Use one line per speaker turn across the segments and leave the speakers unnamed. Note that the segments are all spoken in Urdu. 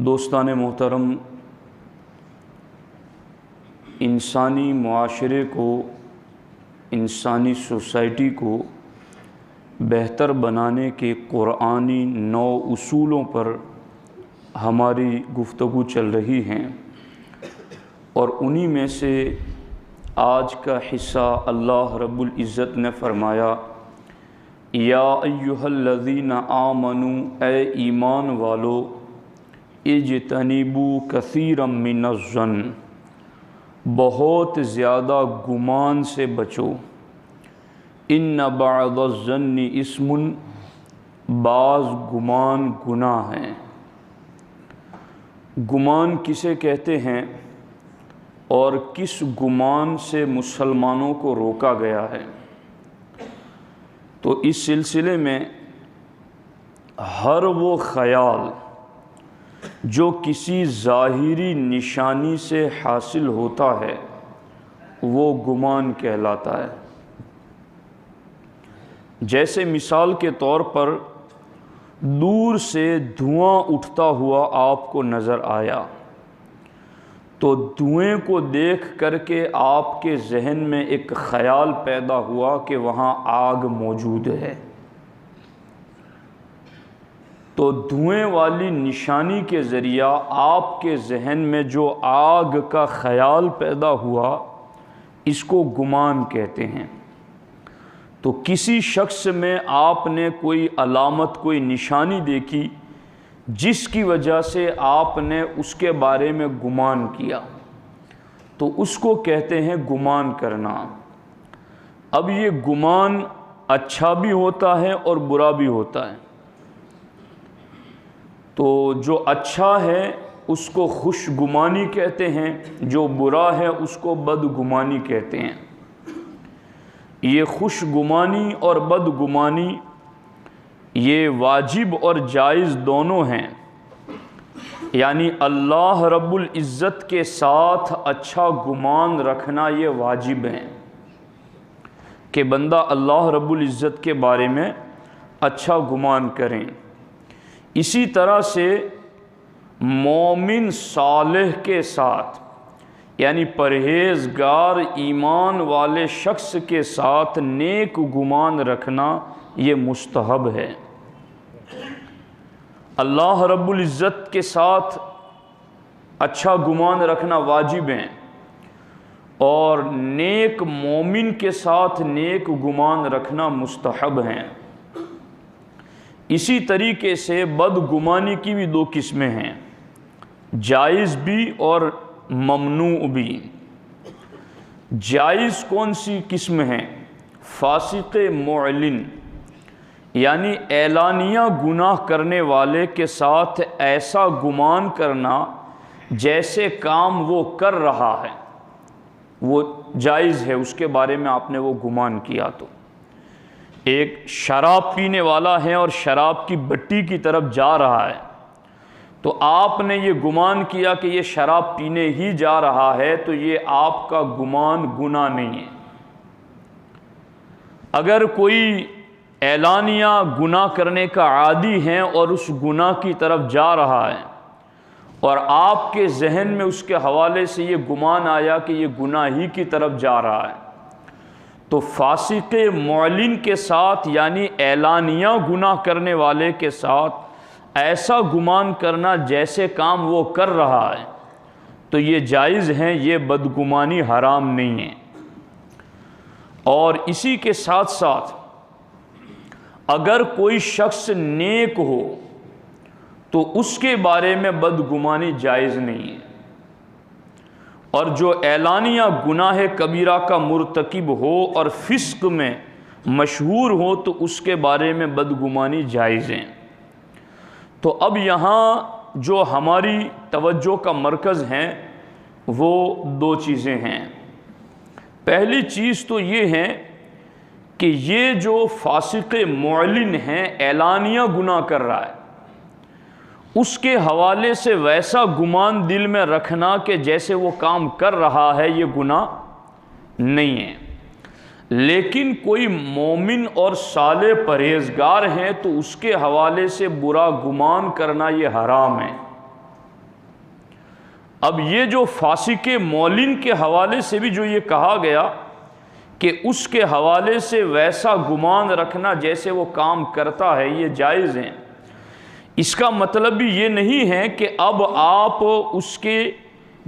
دوستان محترم، انسانی معاشرے کو، انسانی سوسائٹی کو بہتر بنانے کے قرآنی 9 اصولوں پر ہماری گفتگو چل رہی ہیں، اور انہی میں سے آج کا حصہ اللہ رب العزت نے فرمایا، یا ایھا الذین آمنوا، اے ایمان والو، اجتنبوا کثیرا من الظن، بہت زیادہ گمان سے بچو، ان بعض الظن اسم، بعض گمان گناہ ہیں۔ گمان کسے کہتے ہیں اور کس گمان سے مسلمانوں کو روکا گیا ہے؟ تو اس سلسلے میں ہر وہ خیال جو کسی ظاہری نشانی سے حاصل ہوتا ہے وہ گمان کہلاتا ہے۔ جیسے مثال کے طور پر دور سے دھواں اٹھتا ہوا آپ کو نظر آیا، تو دھوئیں کو دیکھ کر کے آپ کے ذہن میں ایک خیال پیدا ہوا کہ وہاں آگ موجود ہے، تو دھوئیں والی نشانی کے ذریعہ آپ کے ذہن میں جو آگ کا خیال پیدا ہوا، اس کو گمان کہتے ہیں۔ تو کسی شخص میں آپ نے کوئی علامت، کوئی نشانی دیکھی جس کی وجہ سے آپ نے اس کے بارے میں گمان کیا، تو اس کو کہتے ہیں گمان کرنا۔ اب یہ گمان اچھا بھی ہوتا ہے اور برا بھی ہوتا ہے۔ تو جو اچھا ہے اس کو خوش گمانی کہتے ہیں، جو برا ہے اس کو بد گمانی کہتے ہیں۔ یہ خوش گمانی اور بد گمانی یہ واجب اور جائز دونوں ہیں، یعنی اللہ رب العزت کے ساتھ اچھا گمان رکھنا یہ واجب ہے کہ بندہ اللہ رب العزت کے بارے میں اچھا گمان کریں۔ اسی طرح سے مومن صالح کے ساتھ، یعنی پرہیزگار ایمان والے شخص کے ساتھ نیک گمان رکھنا یہ مستحب ہے۔ اللہ رب العزت کے ساتھ اچھا گمان رکھنا واجب ہے، اور نیک مومن کے ساتھ نیک گمان رکھنا مستحب ہے۔ اسی طریقے سے بد گمانی کی بھی 2 قسمیں ہیں، جائز بھی اور ممنوع بھی۔ جائز کون سی قسم ہے؟ فاسق معلن، یعنی اعلانیہ گناہ کرنے والے کے ساتھ ایسا گمان کرنا جیسے کام وہ کر رہا ہے، وہ جائز ہے، اس کے بارے میں آپ نے وہ گمان کیا۔ تو ایک شراب پینے والا ہے اور شراب کی بٹی کی طرف جا رہا ہے، تو آپ نے یہ گمان کیا کہ یہ شراب پینے ہی جا رہا ہے، تو یہ آپ کا گمان گناہ نہیں ہے۔ اگر کوئی اعلانیہ گناہ کرنے کا عادی ہے اور اس گناہ کی طرف جا رہا ہے، اور آپ کے ذہن میں اس کے حوالے سے یہ گمان آیا کہ یہ گناہ ہی کی طرف جا رہا ہے، تو فاسق معلن کے ساتھ، یعنی اعلانیہ گناہ کرنے والے کے ساتھ ایسا گمان کرنا جیسے کام وہ کر رہا ہے، تو یہ جائز ہے، یہ بدگمانی حرام نہیں ہے۔ اور اسی کے ساتھ ساتھ اگر کوئی شخص نیک ہو تو اس کے بارے میں بدگمانی جائز نہیں ہے، اور جو اعلانیہ گناہ کبیرہ کا مرتکب ہو اور فسق میں مشہور ہو تو اس کے بارے میں بدگمانی جائز ہے۔ تو اب یہاں جو ہماری توجہ کا مرکز ہیں وہ 2 چیزیں ہیں۔ پہلی چیز تو یہ ہے کہ یہ جو فاسق معلن ہے، اعلانیہ گناہ کر رہا ہے، اس کے حوالے سے ویسا گمان دل میں رکھنا کہ جیسے وہ کام کر رہا ہے، یہ گناہ نہیں ہے۔ لیکن کوئی مومن اور صالح پرہیزگار ہیں تو اس کے حوالے سے برا گمان کرنا یہ حرام ہے۔ اب یہ جو فاسق مولن کے حوالے سے بھی جو یہ کہا گیا کہ اس کے حوالے سے ویسا گمان رکھنا جیسے وہ کام کرتا ہے، یہ جائز ہے، اس کا مطلب بھی یہ نہیں ہے کہ اب آپ اس کے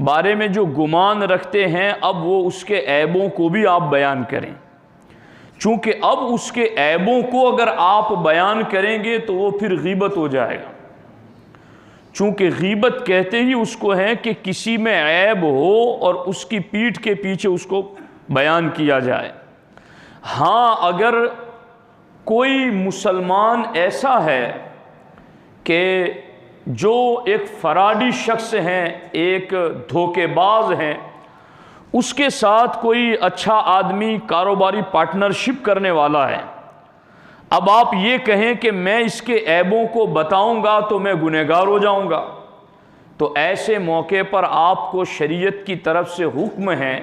بارے میں جو گمان رکھتے ہیں اب وہ اس کے عیبوں کو بھی آپ بیان کریں، چونکہ اب اس کے عیبوں کو اگر آپ بیان کریں گے تو وہ پھر غیبت ہو جائے گا، چونکہ غیبت کہتے ہی اس کو ہے کہ کسی میں عیب ہو اور اس کی پیٹھ کے پیچھے اس کو بیان کیا جائے۔ ہاں اگر کوئی مسلمان ایسا ہے کہ جو ایک فراڈی شخص ہیں، ایک دھوکے باز ہیں، اس کے ساتھ کوئی اچھا آدمی کاروباری پارٹنرشپ کرنے والا ہے، اب آپ یہ کہیں کہ میں اس کے عیبوں کو بتاؤں گا تو میں گنہگار ہو جاؤں گا، تو ایسے موقع پر آپ کو شریعت کی طرف سے حکم ہے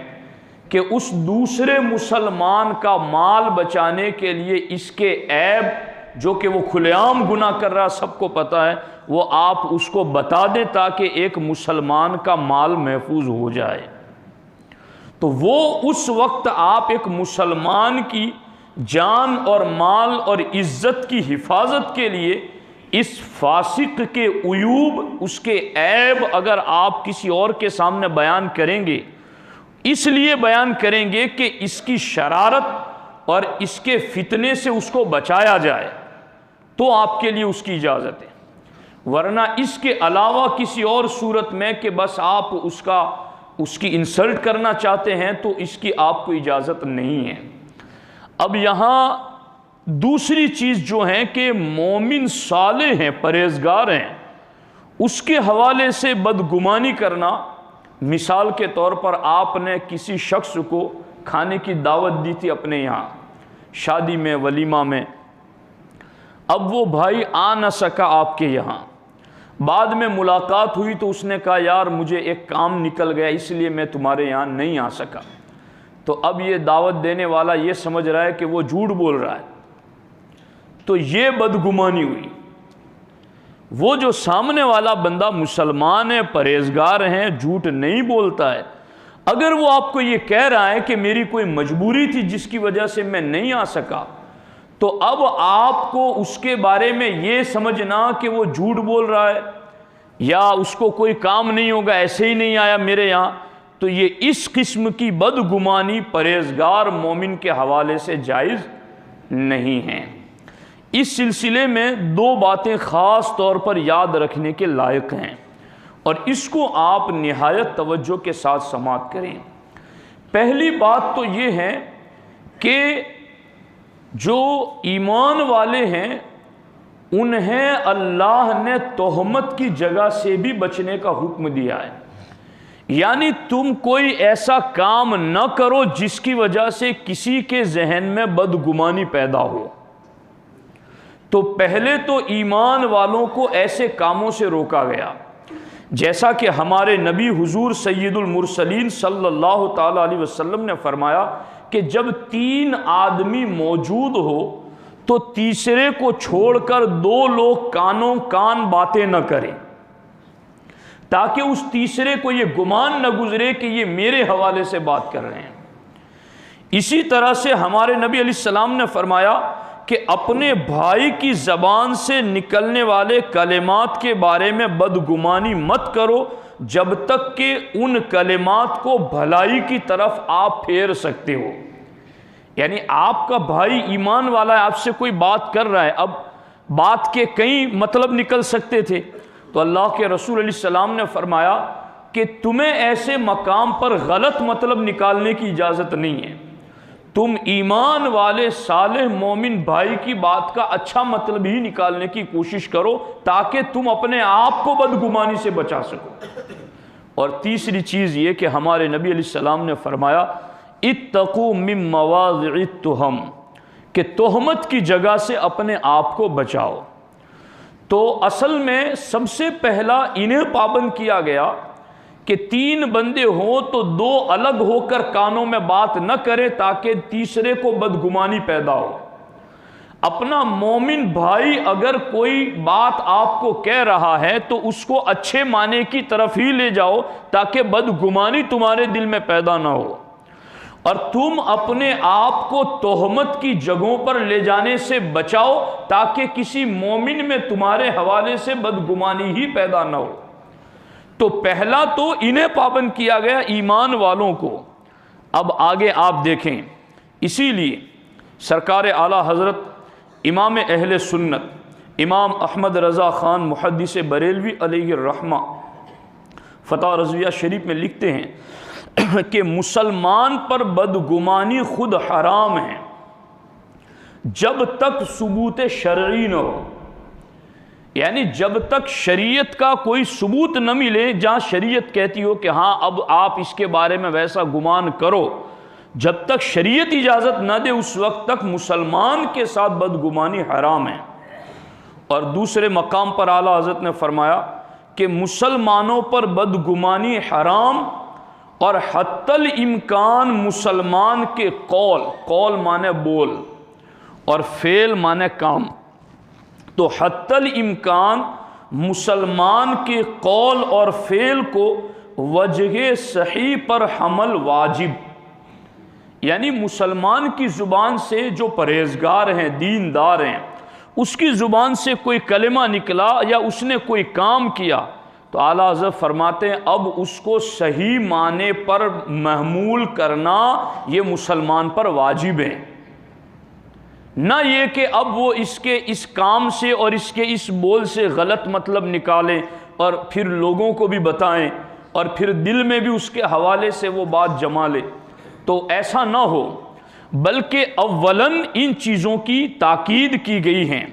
کہ اس دوسرے مسلمان کا مال بچانے کے لیے اس کے عیب جو کہ وہ کھلے عام گناہ کر رہا سب کو پتہ ہے، وہ آپ اس کو بتا دیں تاکہ ایک مسلمان کا مال محفوظ ہو جائے۔ تو وہ اس وقت آپ ایک مسلمان کی جان اور مال اور عزت کی حفاظت کے لیے اس فاسق کے عیوب، اس کے عیب اگر آپ کسی اور کے سامنے بیان کریں گے، اس لیے بیان کریں گے کہ اس کی شرارت اور اس کے فتنے سے اس کو بچایا جائے، تو آپ کے لیے اس کی اجازت ہے، ورنہ اس کے علاوہ کسی اور صورت میں کہ بس آپ اس کی انسلٹ کرنا چاہتے ہیں تو اس کی آپ کو اجازت نہیں ہے۔ اب یہاں دوسری چیز جو ہے کہ مومن صالح ہیں، پرہیزگار ہیں، اس کے حوالے سے بدگمانی کرنا، مثال کے طور پر آپ نے کسی شخص کو کھانے کی دعوت دی تھی اپنے یہاں شادی میں، ولیمہ میں، اب وہ بھائی آ نہ سکا آپ کے یہاں، بعد میں ملاقات ہوئی تو اس نے کہا یار مجھے ایک کام نکل گیا اس لیے میں تمہارے یہاں نہیں آ سکا، تو اب یہ دعوت دینے والا یہ سمجھ رہا ہے کہ وہ جھوٹ بول رہا ہے، تو یہ بدگمانی ہوئی۔ وہ جو سامنے والا بندہ مسلمان ہے، پرہیزگار ہیں، جھوٹ نہیں بولتا ہے، اگر وہ آپ کو یہ کہہ رہا ہے کہ میری کوئی مجبوری تھی جس کی وجہ سے میں نہیں آ سکا، تو اب آپ کو اس کے بارے میں یہ سمجھنا کہ وہ جھوٹ بول رہا ہے یا اس کو کوئی کام نہیں ہوگا ایسے ہی نہیں آیا میرے یہاں، تو یہ اس قسم کی بدگمانی پرہیزگار مومن کے حوالے سے جائز نہیں ہے۔ اس سلسلے میں دو باتیں خاص طور پر یاد رکھنے کے لائق ہیں اور اس کو آپ نہایت توجہ کے ساتھ سماعت کریں۔ پہلی بات تو یہ ہے کہ جو ایمان والے ہیں انہیں اللہ نے تہمت کی جگہ سے بھی بچنے کا حکم دیا ہے، یعنی تم کوئی ایسا کام نہ کرو جس کی وجہ سے کسی کے ذہن میں بدگمانی پیدا ہو۔ تو پہلے تو ایمان والوں کو ایسے کاموں سے روکا گیا، جیسا کہ ہمارے نبی حضور سید المرسلین صلی اللہ تعالی علیہ وسلم نے فرمایا کہ جب 3 آدمی موجود ہو تو تیسرے کو چھوڑ کر 2 لوگ کانوں کان باتیں نہ کریں، تاکہ اس تیسرے کو یہ گمان نہ گزرے کہ یہ میرے حوالے سے بات کر رہے ہیں۔ اسی طرح سے ہمارے نبی علیہ السلام نے فرمایا کہ اپنے بھائی کی زبان سے نکلنے والے کلمات کے بارے میں بدگمانی مت کرو جب تک کہ ان کلمات کو بھلائی کی طرف آپ پھیر سکتے ہو۔ یعنی آپ کا بھائی ایمان والا ہے، آپ سے کوئی بات کر رہا ہے، اب بات کے کئی مطلب نکل سکتے تھے، تو اللہ کے رسول علیہ السلام نے فرمایا کہ تمہیں ایسے مقام پر غلط مطلب نکالنے کی اجازت نہیں ہے، تم ایمان والے صالح مومن بھائی کی بات کا اچھا مطلب ہی نکالنے کی کوشش کرو تاکہ تم اپنے آپ کو بدگمانی سے بچا سکو۔ اور تیسری چیز یہ کہ ہمارے نبی علیہ السلام نے فرمایا اتقوا من مواضع التہم، کہ تہمت کی جگہ سے اپنے آپ کو بچاؤ۔ تو اصل میں سب سے پہلا انہیں پابند کیا گیا کہ 3 بندے ہوں تو 2 الگ ہو کر کانوں میں بات نہ کرے تاکہ تیسرے کو بدگمانی پیدا ہو۔ اپنا مومن بھائی اگر کوئی بات آپ کو کہہ رہا ہے تو اس کو اچھے معنی کی طرف ہی لے جاؤ تاکہ بدگمانی تمہارے دل میں پیدا نہ ہو، اور تم اپنے آپ کو تہمت کی جگہوں پر لے جانے سے بچاؤ تاکہ کسی مومن میں تمہارے حوالے سے بدگمانی ہی پیدا نہ ہو۔ تو پہلا تو انہیں پابند کیا گیا، ایمان والوں کو۔ اب آگے آپ دیکھیں، اسی لیے سرکار اعلیٰ حضرت امام اہل سنت امام احمد رضا خان محدث بریلوی علیہ الرحمہ فتح رضویہ شریف میں لکھتے ہیں کہ مسلمان پر بدگمانی خود حرام ہے جب تک ثبوت شرعی نہ ہو، یعنی جب تک شریعت کا کوئی ثبوت نہ ملے، جہاں شریعت کہتی ہو کہ ہاں اب آپ اس کے بارے میں ویسا گمان کرو، جب تک شریعت اجازت نہ دے اس وقت تک مسلمان کے ساتھ بدگمانی حرام ہے۔ اور دوسرے مقام پر اعلیٰ حضرت نے فرمایا کہ مسلمانوں پر بدگمانی حرام، اور حتی الامکان مسلمان کے قول مانے بول اور فعل مانے کام، تو حتی الامکان مسلمان کے قول اور فعل کو وجہ صحیح پر حمل واجب، یعنی مسلمان کی زبان سے جو پرہیزگار ہیں، دیندار ہیں، اس کی زبان سے کوئی کلمہ نکلا یا اس نے کوئی کام کیا تو اعلیٰ حضرت فرماتے ہیں اب اس کو صحیح معنی پر محمول کرنا یہ مسلمان پر واجب ہے، نہ یہ کہ اب وہ اس کے اس کام سے اور اس کے اس بول سے غلط مطلب نکالیں اور پھر لوگوں کو بھی بتائیں اور پھر دل میں بھی اس کے حوالے سے وہ بات جما لے۔ تو ایسا نہ ہو، بلکہ اولاً ان چیزوں کی تاکید کی گئی ہیں۔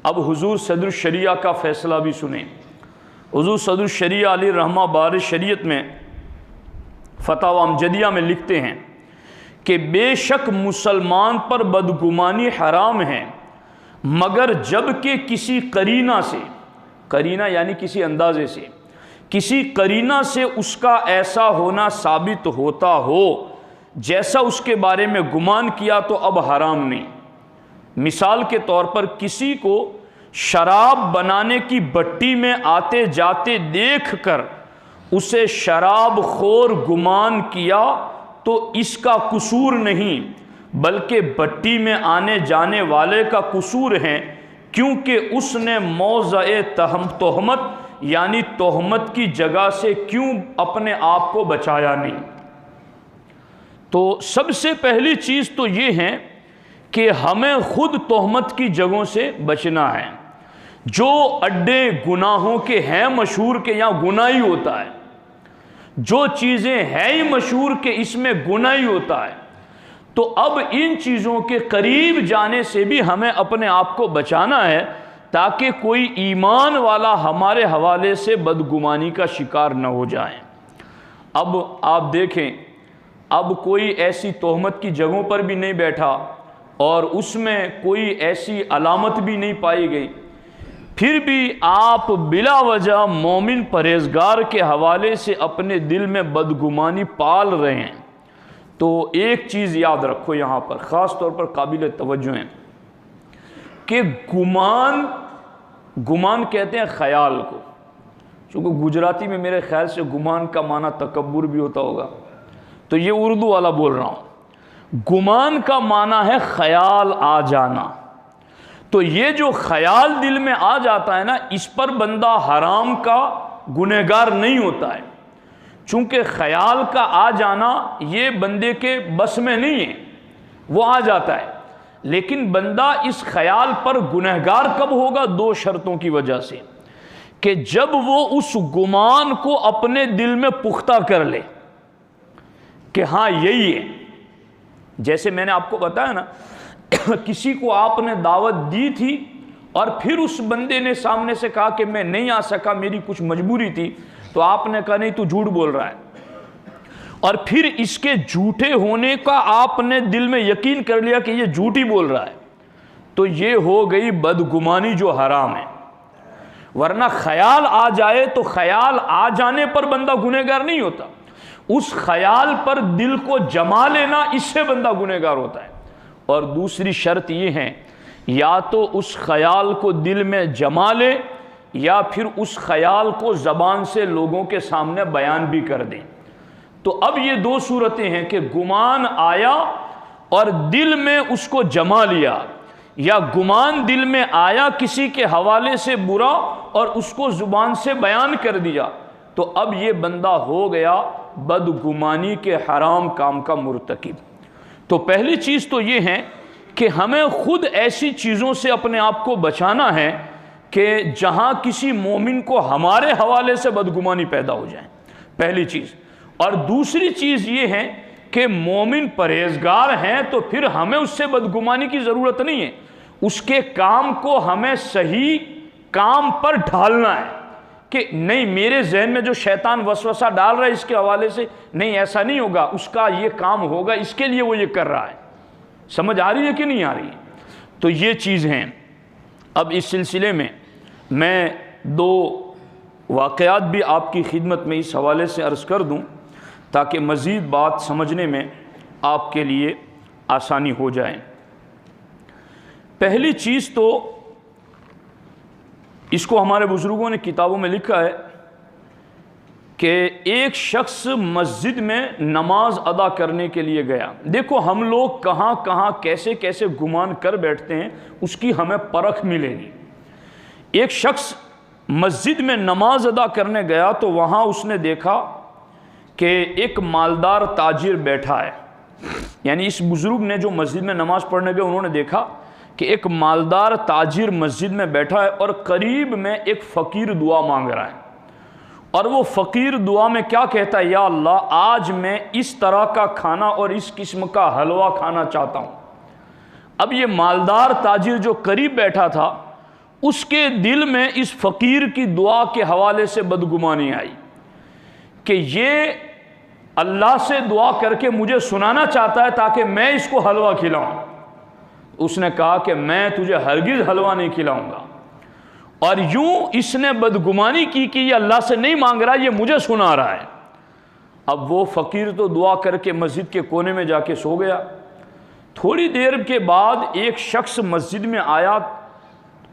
اب حضور صدر الشریعہ کا فیصلہ بھی سنیں۔ حضور صدر الشریعہ علیہ رحمہ بار شریعت میں فتاوی امجدیہ میں لکھتے ہیں کہ بے شک مسلمان پر بدگمانی حرام ہے مگر جب کہ کسی قرینہ سے، قرینہ یعنی کسی اندازے سے، کسی قرینہ سے اس کا ایسا ہونا ثابت ہوتا ہو جیسا اس کے بارے میں گمان کیا تو اب حرام نہیں۔ مثال کے طور پر کسی کو شراب بنانے کی بٹی میں آتے جاتے دیکھ کر اسے شراب خور گمان کیا تو اس کا قصور نہیں بلکہ بٹی میں آنے جانے والے کا قصور ہے، کیونکہ اس نے موضع تہمت یعنی تہمت کی جگہ سے کیوں اپنے آپ کو بچایا نہیں۔ تو سب سے پہلی چیز تو یہ ہے کہ ہمیں خود تہمت کی جگہوں سے بچنا ہے۔ جو اڈے گناہوں کے ہیں مشہور کہ یہاں گناہ ہی ہوتا ہے، جو چیزیں ہیں ہی مشہور کہ اس میں گناہ ہی ہوتا ہے، تو اب ان چیزوں کے قریب جانے سے بھی ہمیں اپنے آپ کو بچانا ہے تاکہ کوئی ایمان والا ہمارے حوالے سے بدگمانی کا شکار نہ ہو جائے۔ اب آپ دیکھیں، اب کوئی ایسی تہمت کی جگہوں پر بھی نہیں بیٹھا اور اس میں کوئی ایسی علامت بھی نہیں پائی گئی، پھر بھی آپ بلا وجہ مومن پرہیزگار کے حوالے سے اپنے دل میں بدگمانی پال رہے ہیں، تو ایک چیز یاد رکھو یہاں پر خاص طور پر قابل توجہ ہے کہ گمان کہتے ہیں خیال کو، چونکہ گجراتی میں میرے خیال سے گمان کا معنی تکبر بھی ہوتا ہوگا، تو یہ اردو والا بول رہا ہوں۔ گمان کا معنی ہے خیال آ جانا، تو یہ جو خیال دل میں آ جاتا ہے نا، اس پر بندہ حرام کا گنہگار نہیں ہوتا ہے، چونکہ خیال کا آ جانا یہ بندے کے بس میں نہیں ہے، وہ آ جاتا ہے، لیکن بندہ اس خیال پر گنہگار کب ہوگا؟ دو شرطوں کی وجہ سے، کہ جب وہ اس گمان کو اپنے دل میں پختہ کر لے کہ ہاں یہی ہے۔ جیسے میں نے آپ کو بتایا نا، کسی کو آپ نے دعوت دی تھی اور پھر اس بندے نے سامنے سے کہا کہ میں نہیں آ سکا، میری کچھ مجبوری تھی، تو آپ نے کہا نہیں تو جھوٹ بول رہا ہے، اور پھر اس کے جھوٹے ہونے کا آپ نے دل میں یقین کر لیا کہ یہ جھوٹ ہی بول رہا ہے، تو یہ ہو گئی بدگمانی جو حرام ہے۔ ورنہ خیال آ جائے تو خیال آ جانے پر بندہ گنہگار نہیں ہوتا، اس خیال پر دل کو جما لینا اس سے بندہ گنہگار ہوتا ہے۔ اور دوسری شرط یہ ہے، یا تو اس خیال کو دل میں جما لے یا پھر اس خیال کو زبان سے لوگوں کے سامنے بیان بھی کر دیں۔ تو اب یہ دو صورتیں ہیں کہ گمان آیا اور دل میں اس کو جما لیا، یا گمان دل میں آیا کسی کے حوالے سے برا اور اس کو زبان سے بیان کر دیا، تو اب یہ بندہ ہو گیا بدگمانی کے حرام کام کا مرتکب۔ تو پہلی چیز تو یہ ہے کہ ہمیں خود ایسی چیزوں سے اپنے آپ کو بچانا ہے کہ جہاں کسی مومن کو ہمارے حوالے سے بدگمانی پیدا ہو جائے، پہلی چیز۔ اور دوسری چیز یہ ہے کہ مومن پرہیزگار ہیں تو پھر ہمیں اس سے بدگمانی کی ضرورت نہیں ہے، اس کے کام کو ہمیں صحیح کام پر ڈھالنا ہے کہ نہیں، میرے ذہن میں جو شیطان وسوسہ ڈال رہا ہے اس کے حوالے سے نہیں، ایسا نہیں ہوگا، اس کا یہ کام ہوگا، اس کے لیے وہ یہ کر رہا ہے۔ سمجھ آ رہی ہے کہ نہیں آ رہی ہے؟ تو یہ چیز ہیں۔ اب اس سلسلے میں میں دو واقعات بھی آپ کی خدمت میں اس حوالے سے عرض کر دوں تاکہ مزید بات سمجھنے میں آپ کے لیے آسانی ہو جائے۔ پہلی چیز تو اس کو ہمارے بزرگوں نے کتابوں میں لکھا ہے کہ ایک شخص مسجد میں نماز ادا کرنے کے لیے گیا۔ دیکھو ہم لوگ کہاں کہاں کیسے کیسے گمان کر بیٹھتے ہیں، اس کی ہمیں پرکھ ملے گی۔ ایک شخص مسجد میں نماز ادا کرنے گیا تو وہاں اس نے دیکھا کہ ایک مالدار تاجر بیٹھا ہے، یعنی اس بزرگ نے جو مسجد میں نماز پڑھنے گئے انہوں نے دیکھا کہ ایک مالدار تاجر مسجد میں بیٹھا ہے اور قریب میں ایک فقیر دعا مانگ رہا ہے، اور وہ فقیر دعا میں کیا کہتا ہے، یا اللہ آج میں اس طرح کا کھانا اور اس قسم کا حلوہ کھانا چاہتا ہوں۔ اب یہ مالدار تاجر جو قریب بیٹھا تھا اس کے دل میں اس فقیر کی دعا کے حوالے سے بدگمانی آئی کہ یہ اللہ سے دعا کر کے مجھے سنانا چاہتا ہے تاکہ میں اس کو حلوہ کھلاؤں۔ اس نے کہا کہ میں تجھے ہرگز حلوہ نہیں کھلاؤں گا، اور یوں اس نے بدگمانی کی کہ یہ اللہ سے نہیں مانگ رہا، یہ مجھے سنا رہا ہے۔ اب وہ فقیر تو دعا کر کے مسجد کے کونے میں جا کے سو گیا۔ تھوڑی دیر کے بعد ایک شخص مسجد میں آیا،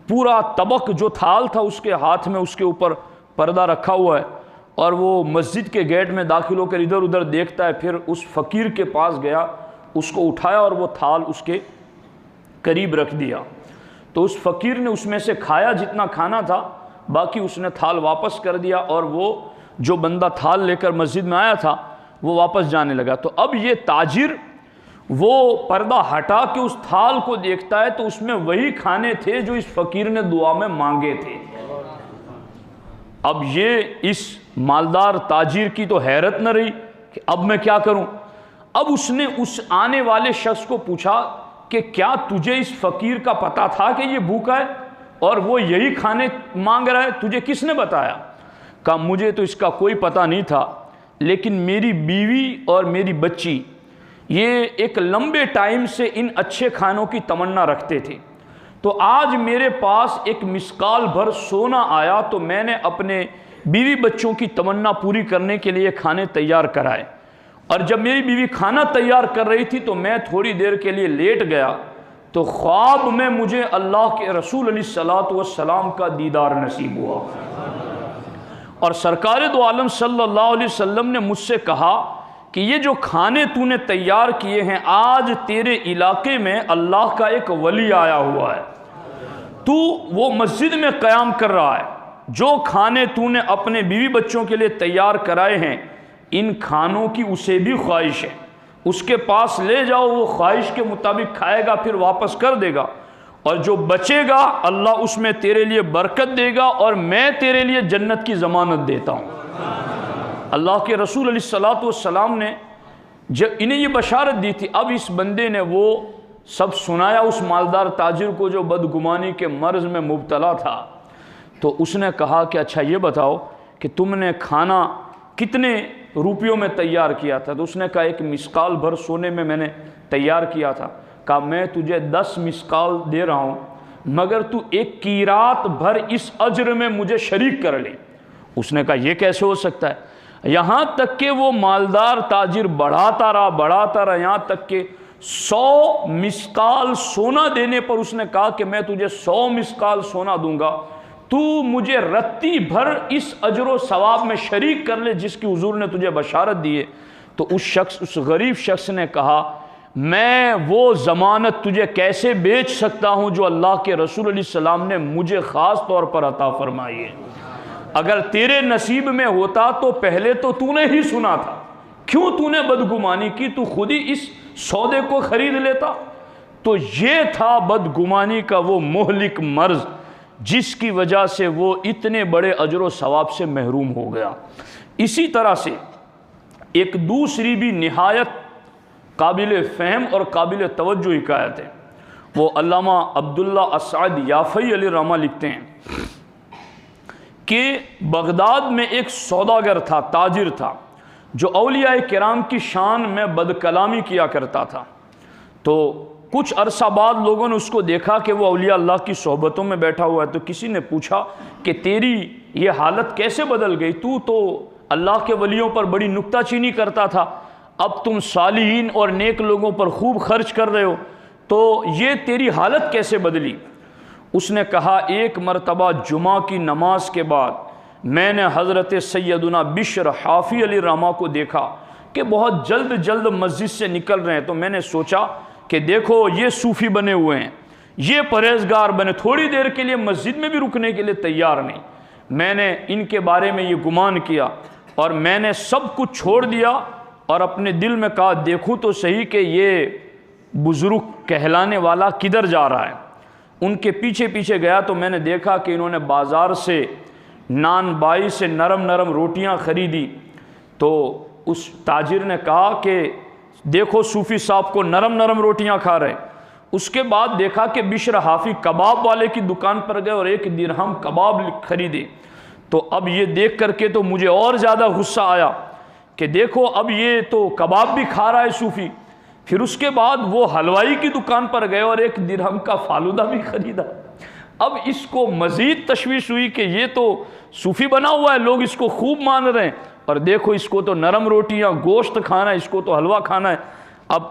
پورا طبق جو تھال تھا اس کے ہاتھ میں، اس کے اوپر پردہ رکھا ہوا ہے، اور وہ مسجد کے گیٹ میں داخل ہو کر ادھر ادھر دیکھتا ہے۔ پھر اس فقیر کے پاس گیا، اس کو اٹھایا اور وہ تھال اس کے قریب رکھ دیا۔ تو اس فقیر نے اس میں سے کھایا جتنا کھانا تھا، باقی اس نے تھال واپس کر دیا، اور وہ جو بندہ تھال لے کر مسجد میں آیا تھا وہ واپس جانے لگا۔ تو اب یہ تاجر وہ پردہ ہٹا کے اس تھال کو دیکھتا ہے تو اس میں وہی کھانے تھے جو اس فقیر نے دعا میں مانگے تھے۔ اب یہ اس مالدار تاجر کی تو حیرت نہ رہی کہ اب میں کیا کروں۔ اب اس نے اس آنے والے شخص کو پوچھا کہ کیا تجھے اس فقیر کا پتہ تھا کہ یہ بھوکا ہے اور وہ یہی کھانے مانگ رہا ہے، تجھے کس نے بتایا؟ کہا مجھے تو اس کا کوئی پتہ نہیں تھا، لیکن میری بیوی اور میری بچی یہ ایک لمبے ٹائم سے ان اچھے کھانوں کی تمنا رکھتے تھے، تو آج میرے پاس ایک مسکال بھر سونا آیا تو میں نے اپنے بیوی بچوں کی تمنا پوری کرنے کے لیے کھانے تیار کرائے، اور جب میری بیوی کھانا تیار کر رہی تھی تو میں تھوڑی دیر کے لیے لیٹ گیا تو خواب میں مجھے اللہ کے رسول علیہ الصلوۃ والسلام کا دیدار نصیب ہوا، اور سرکار دو عالم صلی اللہ علیہ وسلم نے مجھ سے کہا کہ یہ جو کھانے تو نے تیار کیے ہیں، آج تیرے علاقے میں اللہ کا ایک ولی آیا ہوا ہے، تو وہ مسجد میں قیام کر رہا ہے، جو کھانے تو نے اپنے بیوی بچوں کے لیے تیار کرائے ہیں ان کھانوں کی اسے بھی خواہش ہے، اس کے پاس لے جاؤ، وہ خواہش کے مطابق کھائے گا پھر واپس کر دے گا، اور جو بچے گا اللہ اس میں تیرے لیے برکت دے گا، اور میں تیرے لیے جنت کی ضمانت دیتا ہوں۔ اللہ کے رسول علیہ الصلوۃ والسلام نے جب انہیں یہ بشارت دی تھی، اب اس بندے نے وہ سب سنایا اس مالدار تاجر کو جو بدگمانی کے مرض میں مبتلا تھا۔ تو اس نے کہا کہ اچھا یہ بتاؤ کہ تم نے کھانا کتنے روپیوں میں تیار کیا تھا؟ تو اس نے کہا ایک مسکال بھر سونے میں میں نے تیار کیا تھا۔ کہا میں تجھے 10 مسکال دے رہا ہوں مگر تو ایک قیرات بھر اس اجر میں مجھے شریک کر لے۔ اس نے کہا یہ کیسے ہو سکتا ہے؟ یہاں تک کہ وہ مالدار تاجر بڑھاتا رہا یہاں تک کہ 100 مسقال سونا دینے پر اس نے کہا کہ میں تجھے 100 مسقال سونا دوں گا، تو مجھے رتی بھر اس اجر و ثواب میں شریک کر لے جس کی حضور نے تجھے بشارت دی ہے۔ تو اس غریب شخص نے کہا میں وہ ضمانت تجھے کیسے بیچ سکتا ہوں جو اللہ کے رسول علیہ السلام نے مجھے خاص طور پر عطا فرمائی ہے، اگر تیرے نصیب میں ہوتا تو پہلے تو نے ہی سنا تھا، کیوں تو نے بدگمانی کی، تو خود ہی اس سودے کو خرید لیتا۔ تو یہ تھا بدگمانی کا وہ مہلک مرض جس کی وجہ سے وہ اتنے بڑے اجر و ثواب سے محروم ہو گیا۔ اسی طرح سے ایک دوسری بھی نہایت قابل فہم اور قابل توجہ حکایت ہے، وہ علامہ عبداللہ اسعد یافعی علیہ رحمہ لکھتے ہیں کہ بغداد میں ایک سوداگر تھا، تاجر تھا، جو اولیاء کرام کی شان میں بد کلامی کیا کرتا تھا۔ تو کچھ عرصہ بعد لوگوں نے اس کو دیکھا کہ وہ اولیاء اللہ کی صحبتوں میں بیٹھا ہوا ہے، تو کسی نے پوچھا کہ تیری یہ حالت کیسے بدل گئی، تو اللہ کے ولیوں پر بڑی نکتہ چینی کرتا تھا، اب تم صالحین اور نیک لوگوں پر خوب خرچ کر رہے ہو، تو یہ تیری حالت کیسے بدلی؟ اس نے کہا ایک مرتبہ جمعہ کی نماز کے بعد میں نے حضرت سیدنا بشر حافی علیہ رحمہ کو دیکھا کہ بہت جلد مسجد سے نکل رہے ہیں، تو میں نے سوچا کہ دیکھو یہ صوفی بنے ہوئے ہیں، یہ پرہیزگار بنے، تھوڑی دیر کے لیے مسجد میں بھی رکنے کے لیے تیار نہیں۔ میں نے ان کے بارے میں یہ گمان کیا اور میں نے سب کچھ چھوڑ دیا اور اپنے دل میں کہا دیکھوں تو صحیح کہ یہ بزرگ کہلانے والا کدھر جا رہا ہے۔ ان کے پیچھے گیا تو میں نے دیکھا کہ انہوں نے بازار سے نان بائی سے نرم روٹیاں خریدی، تو اس تاجر نے کہا کہ دیکھو صوفی صاحب کو نرم روٹیاں کھا رہے۔ اس کے بعد دیکھا کہ بشر حافی کباب والے کی دکان پر گئے اور 1 درہم کباب خریدے۔ تو اب یہ دیکھ کر کے تو مجھے اور زیادہ غصہ آیا کہ دیکھو اب یہ تو کباب بھی کھا رہا ہے صوفی۔ پھر اس کے بعد وہ حلوائی کی دکان پر گئے اور 1 درہم کا فالودہ بھی خریدا۔ اب اس کو مزید تشویش ہوئی کہ یہ تو صوفی بنا ہوا ہے، لوگ اس کو خوب مان رہے ہیں، اور دیکھو اس کو تو نرم روٹیاں گوشت کھانا ہے، اس کو تو حلوہ کھانا ہے۔ اب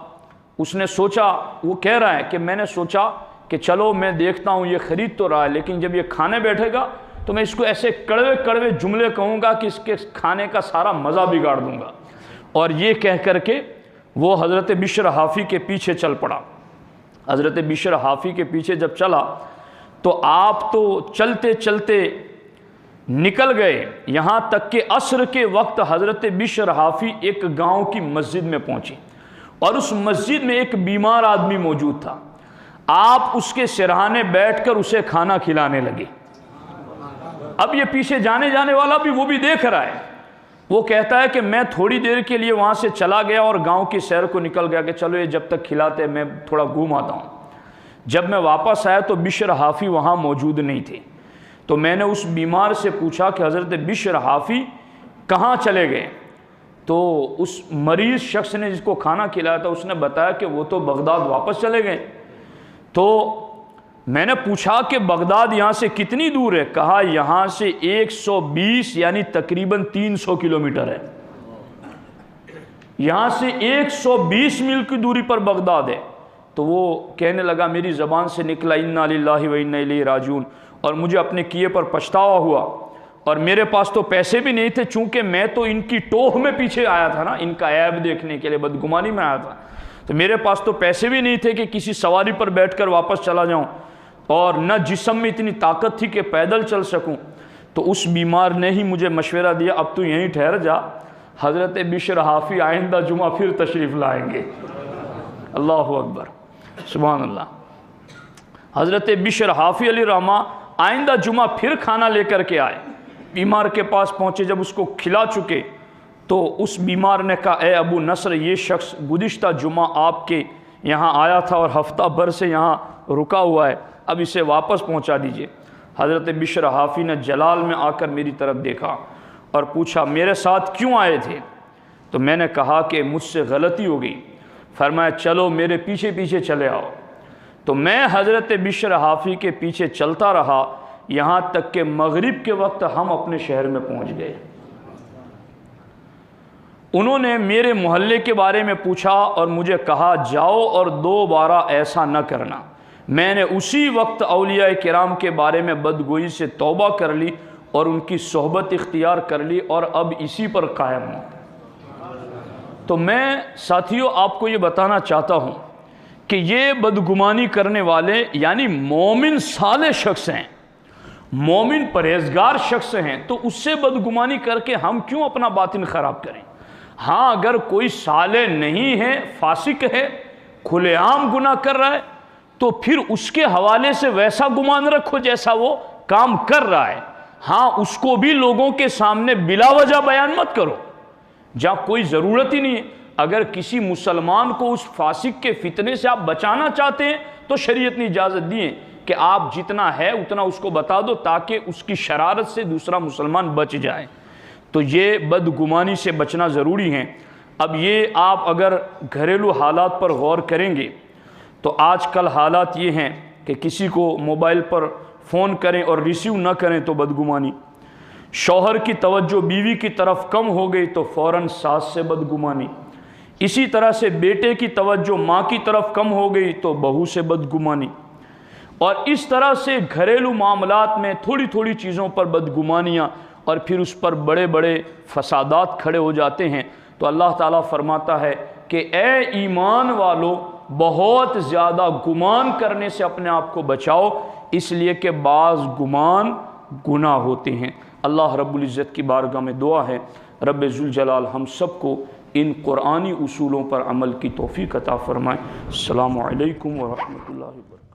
اس نے سوچا، وہ کہہ رہا ہے کہ میں نے سوچا کہ چلو میں دیکھتا ہوں یہ خرید تو رہا ہے، لیکن جب یہ کھانے بیٹھے گا تو میں اس کو ایسے کڑوے جملے کہوں گا کہ اس کے کھانے کا سارا مزہ بگاڑ دوں گا۔ اور یہ کہہ کر کے وہ حضرت بشر حافی کے پیچھے چل پڑا۔ حضرت بشر حافی کے پیچھے جب چلا تو آپ تو چلتے نکل گئے، یہاں تک کہ عصر کے وقت حضرت بشر حافی ایک گاؤں کی مسجد میں پہنچی، اور اس مسجد میں ایک بیمار آدمی موجود تھا۔ آپ اس کے سرہانے بیٹھ کر اسے کھانا کھلانے لگے۔ اب یہ پیچھے جانے والا بھی وہ بھی دیکھ رہا ہے۔ وہ کہتا ہے کہ میں تھوڑی دیر کے لیے وہاں سے چلا گیا اور گاؤں کی سیر کو نکل گیا کہ چلو یہ جب تک کھلاتے میں تھوڑا گھوم آتا ہوں۔ جب میں واپس آیا تو بشر حافی وہاں موجود نہیں تھے۔ تو میں نے اس بیمار سے پوچھا کہ حضرت بشر حافی کہاں چلے گئے؟ تو اس مریض شخص نے جس کو کھانا کھلایا تھا اس نے بتایا کہ وہ تو بغداد واپس چلے گئے۔ تو میں نے پوچھا کہ بغداد یہاں سے کتنی دور ہے؟ کہا یہاں سے 120 یعنی تقریباً 300 کلومیٹر ہے۔ یہاں سے 120 میل کی دوری پر بغداد ہے۔ تو وہ کہنے لگا میری زبان سے نکلا انا للہ و انا الیہ راجعون، اور مجھے اپنے کیے پر پچھتاوا ہوا، اور میرے پاس تو پیسے بھی نہیں تھے، چونکہ میں تو ان کی ٹوہ میں پیچھے آیا تھا نا، ان کا عیب دیکھنے کے لیے بدگمانی میں آیا تھا، تو میرے پاس تو پیسے بھی نہیں تھے کہ کسی سواری پر بیٹھ کر واپس چلا جاؤں، اور نہ جسم میں اتنی طاقت تھی کہ پیدل چل سکوں۔ تو اس بیمار نے ہی مجھے مشورہ دیا اب تو یہیں ٹھہر جا، حضرت بشر حافی آئندہ جمعہ پھر تشریف لائیں گے۔ اللہ اکبر، سبحان اللہ۔ حضرت بشر حافی علیہ رحمہ آئندہ جمعہ پھر کھانا لے کر کے آئے، بیمار کے پاس پہنچے، جب اس کو کھلا چکے تو اس بیمار نے کہا اے ابو نصر، یہ شخص گزشتہ جمعہ آپ کے یہاں آیا تھا اور ہفتہ بھر سے یہاں رکا ہوا ہے، اب اسے واپس پہنچا دیجئے۔ حضرت بشر حافی نے جلال میں آ کر میری طرف دیکھا اور پوچھا میرے ساتھ کیوں آئے تھے؟ تو میں نے کہا کہ مجھ سے غلطی ہو گئی۔ فرمایا چلو میرے پیچھے پیچھے چلے آؤ۔ تو میں حضرت بشر حافی کے پیچھے چلتا رہا یہاں تک کہ مغرب کے وقت ہم اپنے شہر میں پہنچ گئے۔ انہوں نے میرے محلے کے بارے میں پوچھا اور مجھے کہا جاؤ اور دوبارہ ایسا نہ کرنا۔ میں نے اسی وقت اولیاء کرام کے بارے میں بدگوئی سے توبہ کر لی اور ان کی صحبت اختیار کر لی اور اب اسی پر قائم ہوں۔ تو میں ساتھیوں آپ کو یہ بتانا چاہتا ہوں کہ یہ بدگمانی کرنے والے یعنی مومن صالح شخص ہیں، مومن پرہیزگار شخص ہیں، تو اس سے بدگمانی کر کے ہم کیوں اپنا باطن خراب کریں؟ ہاں اگر کوئی صالح نہیں ہے، فاسق ہے، کھلے عام گناہ کر رہا ہے، تو پھر اس کے حوالے سے ویسا گمان رکھو جیسا وہ کام کر رہا ہے۔ ہاں اس کو بھی لوگوں کے سامنے بلا وجہ بیان مت کرو جہاں کوئی ضرورت ہی نہیں ہے۔ اگر کسی مسلمان کو اس فاسق کے فتنے سے آپ بچانا چاہتے ہیں تو شریعت نے اجازت دی ہے کہ آپ جتنا ہے اتنا اس کو بتا دو تاکہ اس کی شرارت سے دوسرا مسلمان بچ جائے۔ تو یہ بدگمانی سے بچنا ضروری ہے۔ اب یہ آپ اگر گھریلو حالات پر غور کریں گے تو آج کل حالات یہ ہیں کہ کسی کو موبائل پر فون کریں اور ریسیو نہ کریں تو بدگمانی، شوہر کی توجہ بیوی کی طرف کم ہو گئی تو فوراً ساس سے بدگمانی، اسی طرح سے بیٹے کی توجہ ماں کی طرف کم ہو گئی تو بہو سے بدگمانی، اور اس طرح سے گھریلو معاملات میں تھوڑی تھوڑی چیزوں پر بدگمانیاں اور پھر اس پر بڑے بڑے فسادات کھڑے ہو جاتے ہیں۔ تو اللہ تعالیٰ فرماتا ہے کہ اے ایمان والو بہت زیادہ گمان کرنے سے اپنے آپ کو بچاؤ، اس لیے کہ بعض گمان گناہ ہوتے ہیں۔ اللہ رب العزت کی بارگاہ میں دعا ہے رب ذوالجلال ہم سب کو ان قرآنی اصولوں پر عمل کی توفیق عطا فرمائے۔ السلام علیکم ورحمۃ اللہ وبرکاتہ۔